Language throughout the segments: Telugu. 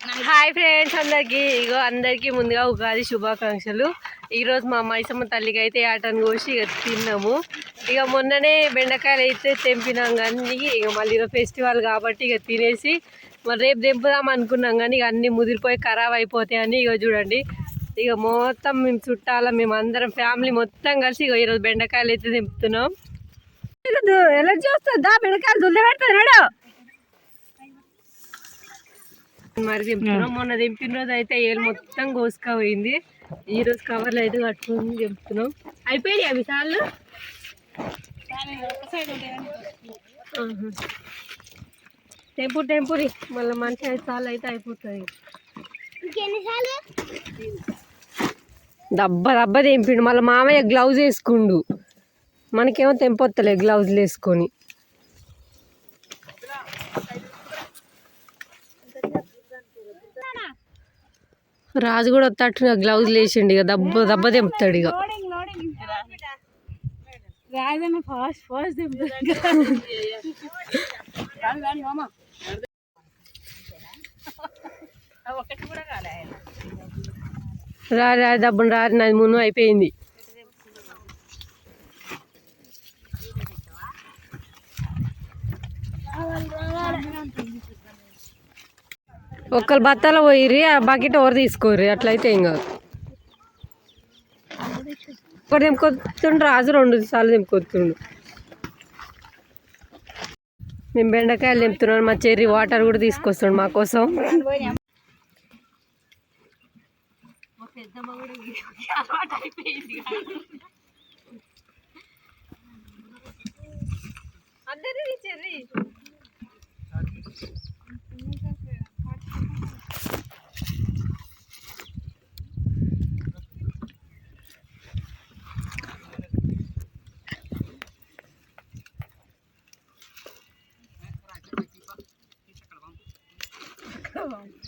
హాయ్ ఫ్రెండ్స్, అందరికీ ముందుగా ఉగాది శుభాకాంక్షలు. ఈరోజు మా మైసమ్మ తల్లికి అయితే ఆటను కోసి ఇక తిన్నాము. ఇక మొన్ననే బెండకాయలు అయితే తెంపినాం, కానీ ఇక మళ్ళీ ఫెస్టివల్ కాబట్టి ఇక తినేసి మరి రేపు తెంపుదాం అనుకున్నాం, కానీ ఇక అన్నీ ముదిరిపోయి ఖరాబ్ అయిపోతాయని ఇక చూడండి. ఇక మొత్తం మేము చుట్టాల మేము అందరం ఫ్యామిలీ మొత్తం కలిసి ఇక ఈరోజు బెండకాయలు అయితే తెంపుతున్నాం. ఎలా చూస్తుందా బెండకాయలు దుల్ల పెడతాడు మరి తెంపుతున్నాం. మొన్న తెంపిన రోజు అయితే ఏళ్ళు మొత్తం కోసుకపోయింది. ఈరోజు కవర్లు అయితే కట్టుకుని తెంపుతున్నాం. అయిపోయాయి అవి సార్లు టెంపురి మళ్ళీ మంచి 5 సార్లు అయితే అయిపోతుంది. దబ్బ తెంపిండు. మళ్ళీ మామయ్య గ్లౌజ్ వేసుకుండు, మనకేమో తెంపొత్తలే గ్లౌజులు వేసుకొని. రాజు కూడా వస్తాడు, గ్లౌజులు వేసిండు, ఇక దబ్బ తెంపుతాడు. ఇక రా దబ్బును రారి, నాది మును అయిపోయింది. ఒక్కరు బత్తాలో పోయిర్రి, ఆ బకెట్ ఎవరు తీసుకోర్రి, అట్లయితే ఏం కాదు. ఒకటి తెంపుకొస్తుండు రాజు, 2 సార్లు తెంపుకొస్తుండు. మేము బెండకాయలు తెంపుతున్నాం. మా చెర్రీ వాటర్ కూడా తీసుకొస్తుండు మా కోసం. చెర్రీ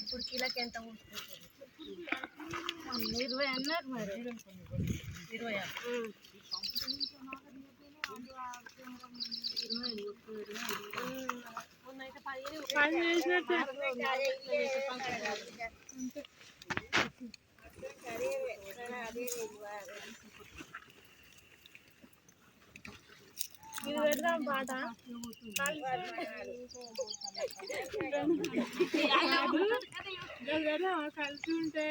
ఇప్పుడు కిలోకి ఎంత 20 అన్నారు మరి. 20 ఇది పెడదాం పాట. కలిసి ఉంటే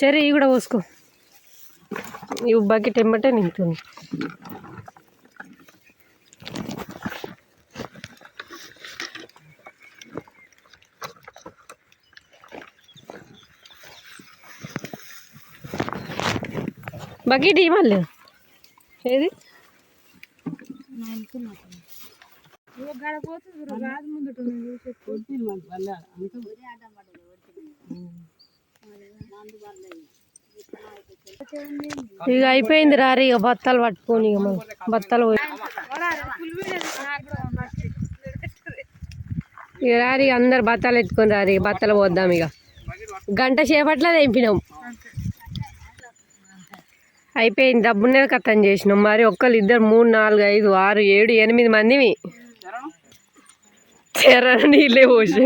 చెర్రీ కూడా పోసుకో. ఈ బకెట్ ఎమ్మటే నింపుతుంది. బకెట్ మళ్ళీ ఏది ఇక అయిపోయింది. రారి ఇక బత్తాలు పట్టుకొని, ఇక బత్తాలు ఇక రారి, అందరు బత్తాలు ఎత్తుకొని రారి, బత్తాలు పోద్దాం. ఇక గంట సేపట్లో తెంపినాం, అయిపోయింది. డబ్బునే కథం చేసినాం. మరి ఒక్కరు 2 3 4 5 6 7 8 మందివి. నీళ్ళే పోసే.